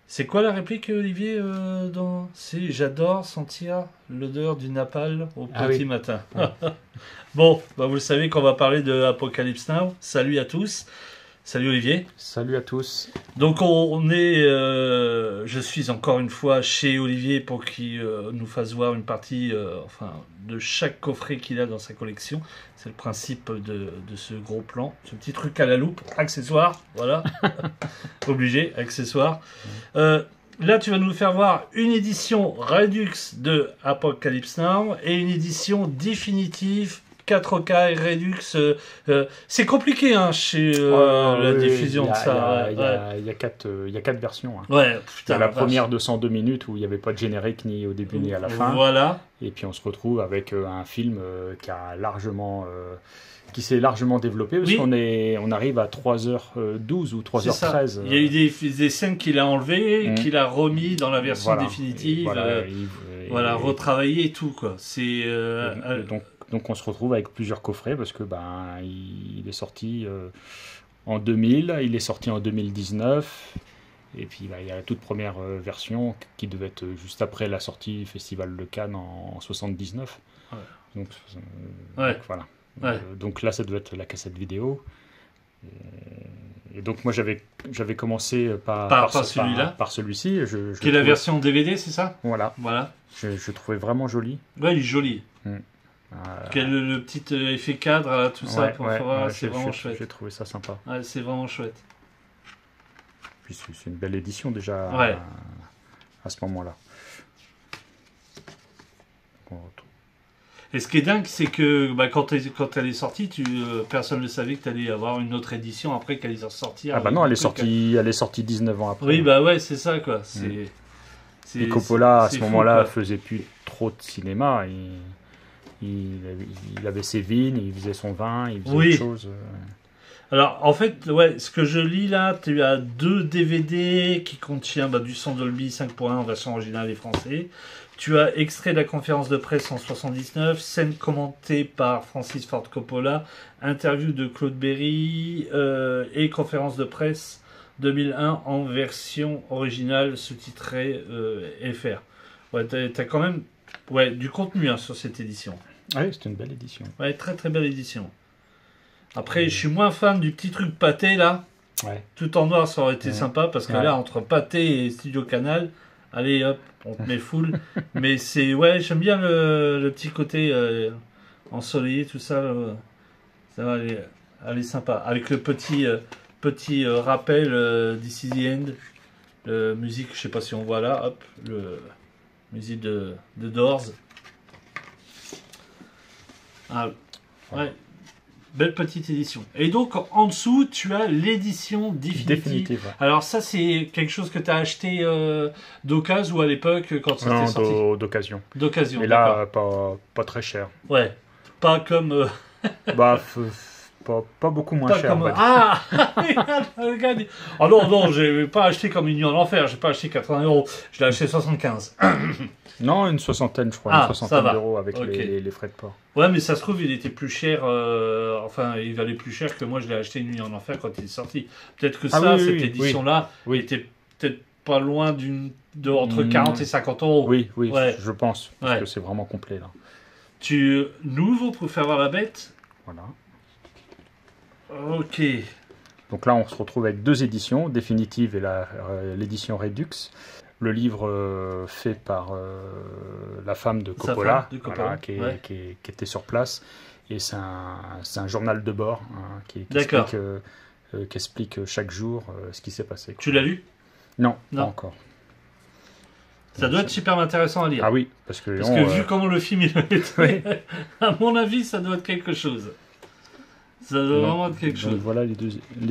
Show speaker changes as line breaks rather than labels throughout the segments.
C'est quoi la réplique, Olivier, dans... C'est j'adore sentir l'odeur du napalm au
Ah
petit
oui.
matin.
Ouais.
Bon, bah vous le savez qu'on va parler de Apocalypse Now. Salut à tous. Salut Olivier.
Salut à tous.
Donc je suis encore une fois chez Olivier pour qu'il nous fasse voir une partie, enfin, de chaque coffret qu'il a dans sa collection. C'est le principe de ce gros plan, ce petit truc à la loupe, accessoire, voilà, obligé, accessoire. Là, tu vas nous faire voir une édition Redux de Apocalypse Now et une édition définitive 4K et Redux. C'est compliqué hein, chez la
Oui,
diffusion de ça.
il y a quatre versions. Hein.
Ouais,
Il y
putain.
a la
vache.
première de 102 minutes où il n'y avait pas de générique ni au début ni à la fin.
Voilà.
Et puis on se retrouve avec un film qui s'est largement développé parce
Oui.
on arrive à 3h12 ou
C'est ça.
3h13.
Il y a eu des scènes qu'il a enlevées, qu'il a remis dans la version
Voilà.
définitive.
Et
Voilà, retravaillé et tout, quoi. C'est.
Donc on se retrouve avec plusieurs coffrets parce que il est sorti en 2000, il est sorti en 2019 et puis il y a la toute première version qui devait être juste après la sortie Festival de Cannes en 79.
Ouais.
Donc,
Ouais.
donc voilà.
Ouais.
Donc là ça devait être la cassette vidéo. Et donc moi j'avais commencé par
celui-là.
par celui-ci.
Qui est la version DVD, c'est ça?
Voilà.
Voilà.
Je trouvais vraiment joli.
Ouais, il est joli. Quel le petit effet cadre, tout ça, pour voir, c'est vraiment chouette.
J'ai trouvé ça sympa.
Ouais, c'est vraiment chouette.
Puis c'est une belle édition déjà
Ouais.
à ce moment-là. On retrouve.
Et ce qui est dingue, c'est que quand elle est sortie, personne ne savait que tu allais avoir une autre édition après qu'elle est sortie.
Ah bah non, elle est sortie 19 ans après.
Oui, bah ouais, c'est ça, quoi.
Et Coppola, à
c'est
ce
fou,
moment-là,
quoi.
faisait plus trop de cinéma. Il avait ses vignes, il faisait son vin, il faisait
Oui.
autre chose.
Alors, en fait, ouais, ce que je lis là, tu as 2 DVD qui contiennent du son Dolby 5.1 en version originale et français. Tu as extrait de la conférence de presse en 79, scène commentée par Francis Ford Coppola, interview de Claude Berry et conférence de presse 2001 en version originale sous-titrée FR. Ouais, t'as quand même du contenu hein, sur cette édition.
Oui, c'est une belle édition.
Ouais, très très belle édition. Après, je suis moins fan du petit truc pâté là.
Ouais.
Tout en noir, ça aurait été sympa parce que
Ouais.
là, entre pâté et Studio Canal, allez hop, on te met full. Mais c'est, ouais, j'aime bien le petit côté ensoleillé, tout ça. Ça va aller sympa. Avec le petit rappel This is the End. Musique, je sais pas si on voit là, hop, musique de Doors. Ah, ouais. Belle petite édition. Et donc, en dessous, tu as l'édition définitive.
Ouais.
Alors ça, c'est quelque chose que tu as acheté d'occasion ou à l'époque quand c'était
Non,
sorti
d'occasion.
D'occasion,
Mais
d'accord.
là, pas très cher.
Ouais. Pas comme...
Pas beaucoup moins
pas
cher.
comme...
on va dire.
Ah regarde. Oh non, non, j'ai pas acheté comme une nuit en enfer. J'ai pas acheté 80 €. Je l'ai acheté 75.
Non, une soixantaine, je crois.
Ah,
une
ça
soixantaine
va.
d'euros avec
Ok.
les frais de port.
Ouais, mais ça se trouve, il était plus cher. Enfin, il valait plus cher que moi, je l'ai acheté une nuit en enfer quand il est sorti. Peut-être que
Ah
ça,
oui,
cette
oui,
édition-là,
oui.
était peut-être pas loin entre 40 et 50 euros.
Oui,
Ouais.
je pense. Parce
Ouais.
que c'est vraiment complet là.
Tu nouveau pour faire voir la bête.
Voilà.
Ok.
Donc là, on se retrouve avec 2 éditions, définitive et l'édition Redux. Le livre fait par la femme de Coppola,
femme de Coppola,
qui était sur place. Et c'est un journal de bord qui
D'accord.
explique chaque jour ce qui s'est passé.
Tu l'as lu?
Non,
Non.
pas encore.
Ça doit être super intéressant à lire.
Ah oui, parce que
vu comment le film il a été, à mon avis, ça doit être quelque chose. Ça doit vraiment être quelque chose.
Voilà les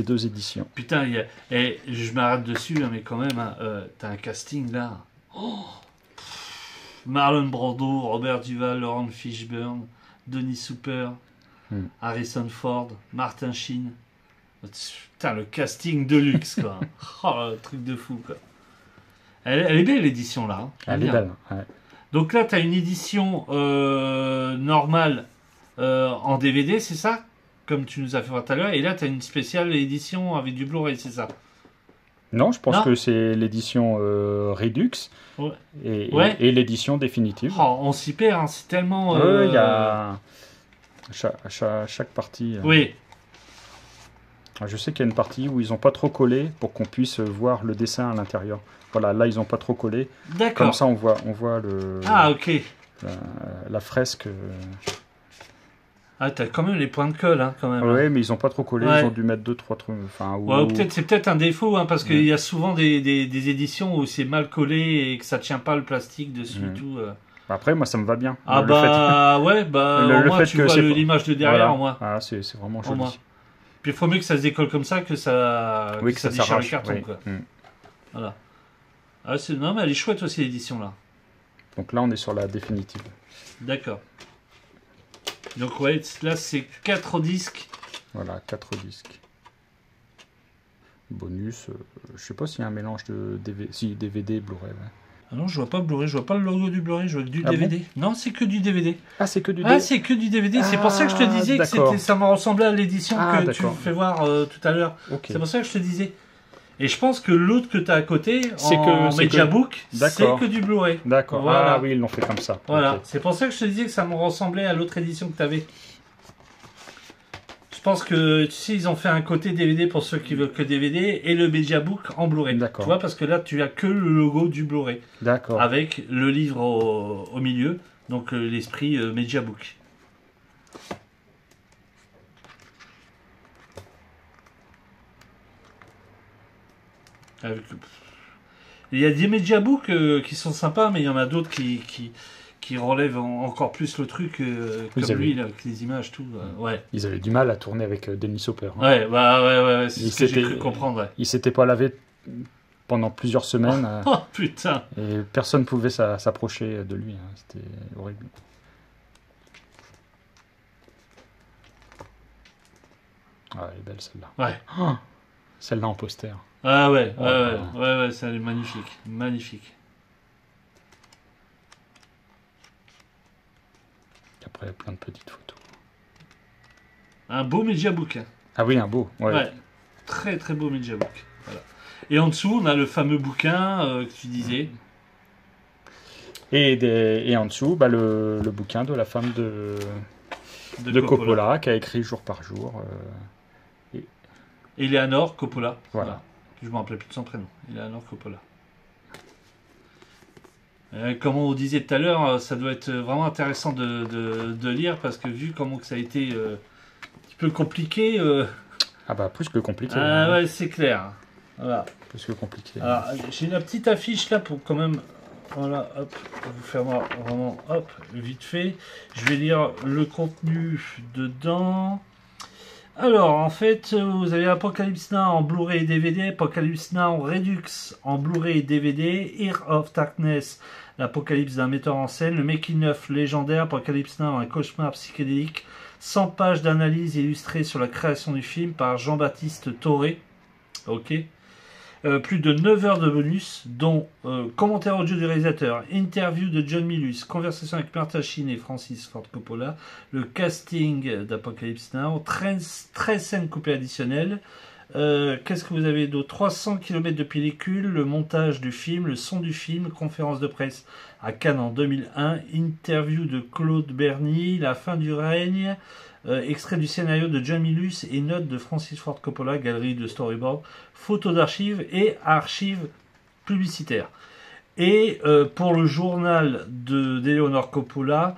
deux éditions.
Putain, je m'arrête dessus, hein, mais quand même, hein, t'as un casting là. Oh Marlon Brando, Robert Duval, Laurent Fishburne, Denis Hooper, Harrison Ford, Martin Sheen. Putain, le casting de luxe, quoi. Oh, le truc de fou, quoi. Elle est belle, l'édition là. Hein.
Elle est
Bien.
belle. Ouais.
Donc là, t'as une édition normale en DVD, c'est ça? Comme tu nous as fait voir tout à l'heure. Et là, tu as une spéciale édition avec du Blu-ray, c'est ça?
Non, je pense
Non
que c'est l'édition Redux
Ouais.
et,
Ouais.
et l'édition définitive.
Oh, on s'y perd, hein, c'est tellement...
Ouais, il y a chaque partie.
Oui,
Je sais qu'il y a une partie où ils n'ont pas trop collé pour qu'on puisse voir le dessin à l'intérieur. Voilà, là ils n'ont pas trop collé. Comme
d'accord.
ça on voit
Ah, ok.
la fresque.
Ah, t'as quand même les points de colle, hein, quand même.
Ouais, mais ils n'ont pas trop collé,
Ouais.
ils ont dû mettre 2-3 trucs. Enfin,
Ouais, c'est peut-être un défaut, hein, parce qu'il
Ouais.
y a souvent des éditions où c'est mal collé et que ça tient pas le plastique dessus et tout.
Après, moi ça me va bien.
Ah
Le
bah ouais, bah
le
au moins
fait
tu
que
vois
c'est-
l'image de derrière,
voilà.
au moins.
Ah, c'est vraiment
Au
joli.
moins. Puis il faut mieux que ça se décolle comme ça que ça,
Oui, que ça
déchire le
s'arrache.
carton,
Oui.
quoi. Voilà. Ah, non, mais elle est chouette aussi l'édition là.
Donc là on est sur la définitive.
D'accord. Donc ouais, là c'est 4 disques.
Voilà, 4 disques. Bonus, je sais pas s'il y a un mélange de DVD et Blu-ray. Ouais.
Ah non, je vois pas Blu-ray, je vois pas le logo du Blu-ray, je vois que du
Ah
DVD. Non, c'est que du DVD.
Ah, c'est que du
Ah,
DVD.
c'est que du DVD. C'est pour ça que je te disais que
d'accord.
ça me ressemblait à l'édition
Ah,
que tu
d'accord.
fais voir tout à l'heure.
Ok.
C'est pour ça que je te disais. Et je pense que l'autre que tu as à côté,
C'est
en
que- c'est
Mediabook, c'est
D'accord.
que du Blu-ray.
D'accord.
Voilà.
Ah oui, ils l'ont fait comme ça.
Voilà.
Ok.
C'est pour ça que je te disais que ça me ressemblait à l'autre édition que tu avais. Je pense que, tu sais, ils ont fait un côté DVD pour ceux qui veulent que DVD et le Mediabook en Blu-ray.
D'accord.
Tu vois, parce que là, tu as que le logo du Blu-ray.
D'accord.
Avec le livre au milieu, donc l'esprit Mediabook. Avec- Il y a des Mediabooks qui sont sympas, mais il y en a d'autres qui relèvent encore plus le truc,
Vous
comme
avez-
lui, là, avec les images, tout. Ouais.
Ils avaient du mal à tourner avec Dennis Hopper. Hein.
Ouais, bah ouais, c'est
Il
ce que j'ai
s'était-
cru comprendre, ouais.
Il s'était pas lavé pendant plusieurs semaines
Oh putain!
et personne pouvait s'approcher de lui. Hein. C'était horrible. Ah, elle est belle celle-là.
Ouais.
Oh, celle-là en poster.
Ah ouais,
Oh,
ouais, c'est magnifique, magnifique.
Et après, il y a plein de petites photos.
Un beau Mediabook, hein.
Ah oui, un beau. Ouais.
Ouais, très très beau Mediabook. Voilà. Et en dessous, on a le fameux bouquin que tu disais.
Et en dessous, bah, le bouquin de la femme de Coppola, qui a écrit jour par jour.
Eleanor Coppola.
Voilà.
Je me rappelais plus de son prénom. Eleanor Coppola. Comme on disait tout à l'heure, ça doit être vraiment intéressant de lire parce que vu comment que ça a été un petit peu compliqué.
Ah bah plus que compliqué.
Ah
hein.
ouais, c'est clair. Voilà.
Plus que compliqué.
Alors, j'ai la petite affiche là pour quand même. Voilà, hop, vous faire voir vraiment, hop, vite fait. Je vais lire le contenu dedans. Alors, en fait, vous avez Apocalypse Now en Blu-ray et DVD, Apocalypse Now Redux en Blu-ray et DVD, Ear of Darkness, l'apocalypse d'un metteur en scène, le making-of légendaire, Apocalypse Now, un cauchemar psychédélique, 100 pages d'analyse illustrées sur la création du film par Jean-Baptiste Thoré. Ok. Plus de 9 heures de bonus, dont commentaire audio du réalisateur, interview de John Milius, conversation avec Martha Sheen et Francis Ford Coppola, le casting d'Apocalypse Now, 13 scènes coupées additionnelles. Qu'est-ce que vous avez d'autre? 300 km de pellicule, le montage du film, le son du film, conférence de presse à Cannes en 2001, interview de Claude Berny, la fin du règne, extrait du scénario de John Milius et notes de Francis Ford Coppola, galerie de storyboard, photos d'archives et archives publicitaires. Et pour le journal d'Eleanor Coppola,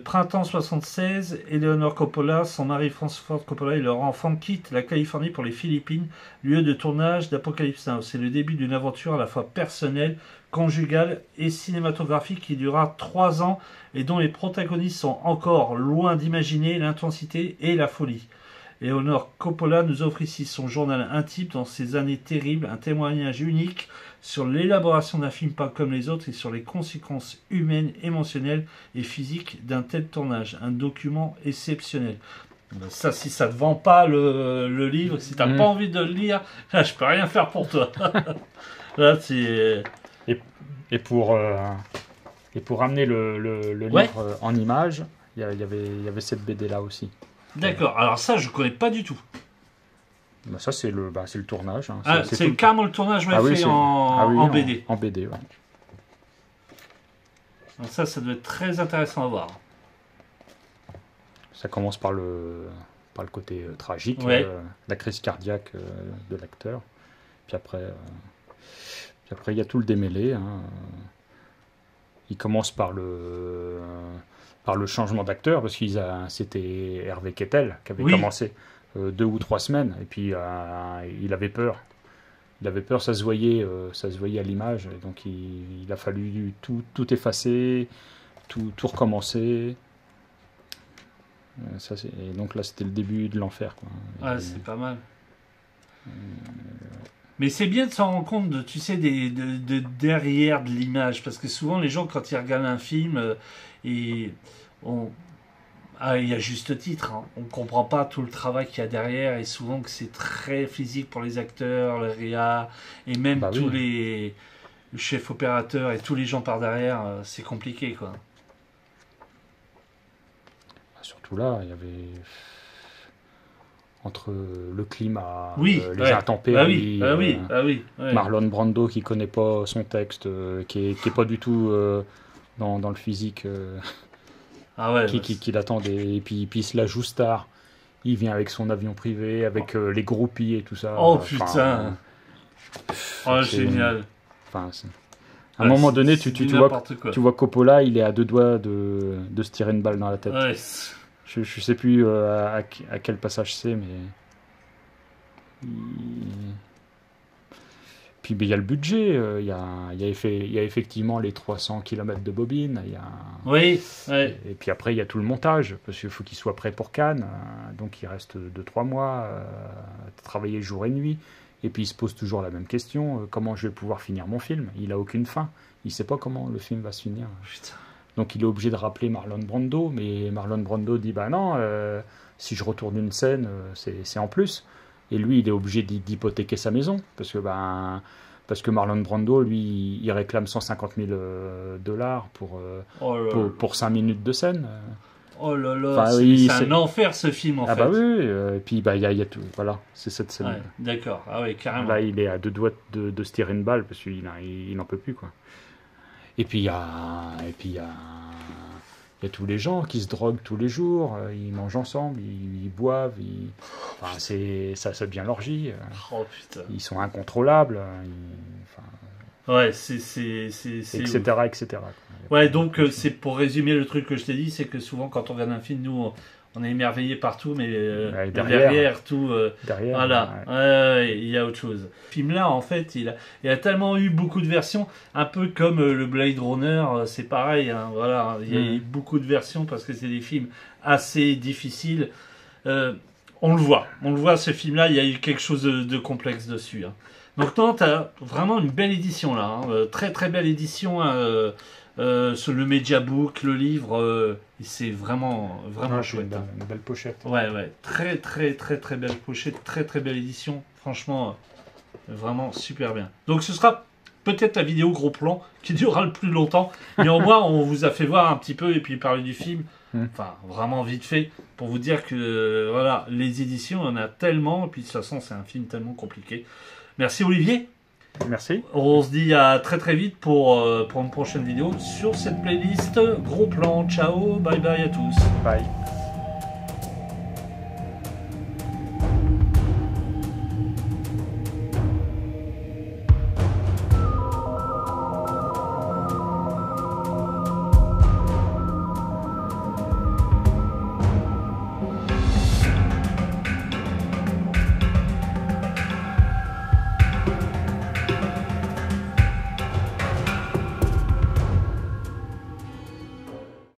printemps 76, Eleanor Coppola, son mari Francis Ford Coppola et leur enfant quittent la Californie pour les Philippines, lieu de tournage d'Apocalypse Now. C'est le début d'une aventure à la fois personnelle, conjugale et cinématographique qui durera 3 ans et dont les protagonistes sont encore loin d'imaginer l'intensité et la folie. Eleanor Coppola nous offre ici son journal intime dans ces années terribles, un témoignage unique sur l'élaboration d'un film pas comme les autres et sur les conséquences humaines, émotionnelles et physiques d'un tel tournage. Un document exceptionnel. Ça, si ça ne te vend pas le livre, si tu n'as pas envie de le lire, là, je peux rien faire pour toi. Là, c'est...
Et pour amener le livre en image, il y avait cette BD là aussi.
D'accord, alors ça, je connais pas du tout.
Bah, ça, c'est le tournage. Hein.
Ah, c'est carrément le tournage mais fait en BD.
En BD, ouais.
Donc ça doit être très intéressant à voir.
Ça commence par le côté tragique, la crise cardiaque de l'acteur. Puis après, il y a tout le démêlé. Hein. Il commence par le changement d'acteur, parce que c'était Hervé Kettel qui avait commencé 2 ou 3 semaines, et puis il avait peur. Il avait peur, ça se voyait à l'image, et donc il a fallu tout effacer, tout recommencer. Et donc là, c'était le début de l'enfer.
C'est pas mal. Mais c'est bien de s'en rendre compte, tu sais, de derrière de l'image, parce que souvent les gens, quand ils regardent un film, il y a juste titre, hein. On ne comprend pas tout le travail qu'il y a derrière, et souvent que c'est très physique pour les acteurs, le réa, et même tous les chefs opérateurs et tous les gens par derrière, c'est compliqué, quoi.
Surtout là, il y avait entre le climat,
les
intempéries,
oui.
Marlon Brando qui connaît pas son texte, qui est pas du tout dans le physique, qui l'attendait, et puis il se la joue star. Il vient avec son avion privé, avec les groupies et tout ça.
Oh putain, génial.
À un moment donné, tu vois Coppola, il est à 2 doigts de se tirer une balle dans la tête.
Ouais.
Je sais plus à quel passage c'est, mais... Puis il y a le budget, il y a effectivement les 300 km de bobine,
et
puis après il y a tout le montage, parce qu'il faut qu'il soit prêt pour Cannes, donc il reste 2-3 mois à travailler jour et nuit, et puis il se pose toujours la même question, comment je vais pouvoir finir mon film? Il n'a aucune fin, il ne sait pas comment le film va se finir.
Putain.
Donc il est obligé de rappeler Marlon Brando, mais Marlon Brando dit bah non, si je retourne une scène, c'est en plus. Et lui, il est obligé d'hypothéquer sa maison, parce que Marlon Brando, lui, il réclame 150 000 $, pour 5 minutes de scène.
Oh là là, c'est un enfer ce film en fait.
Ah bah oui, et puis il y a tout, voilà, c'est cette scène.
Ouais, d'accord, carrément.
Là, il est à 2 doigts de se tirer une balle, parce qu'il n'en peut plus, quoi. Et puis il y a tous les gens qui se droguent tous les jours, ils mangent ensemble, ils boivent, ça devient l'orgie.
Oh putain.
Ils sont incontrôlables. Etc.
Ouais, donc c'est pour résumer le truc que je t'ai dit, c'est que souvent quand on regarde un film, nous on est émerveillé partout, mais derrière tout, il y a autre chose. Ce film-là, en fait, il a tellement eu beaucoup de versions, un peu comme le Blade Runner, c'est pareil. Hein, voilà, il y a eu beaucoup de versions parce que c'est des films assez difficiles. On le voit, ce film-là, il y a eu quelque chose de complexe dessus. Hein. Donc, non, tu as vraiment une belle édition là, hein, très très belle édition. Sur le Mediabook, le livre, c'est vraiment chouette.
Une belle pochette.
Ouais, très très très très belle pochette, très très belle édition. Franchement, vraiment super bien. Donc ce sera peut-être la vidéo gros plan qui durera le plus longtemps. Mais au moins, on vous a fait voir un petit peu et puis parler du film. Enfin, vraiment vite fait pour vous dire que voilà, les éditions, on en a tellement. Et puis de toute façon, c'est un film tellement compliqué. Merci Olivier.
Merci.
On se dit à très très vite pour une prochaine vidéo sur cette playlist. Gros plan, ciao, bye bye à tous.
Bye.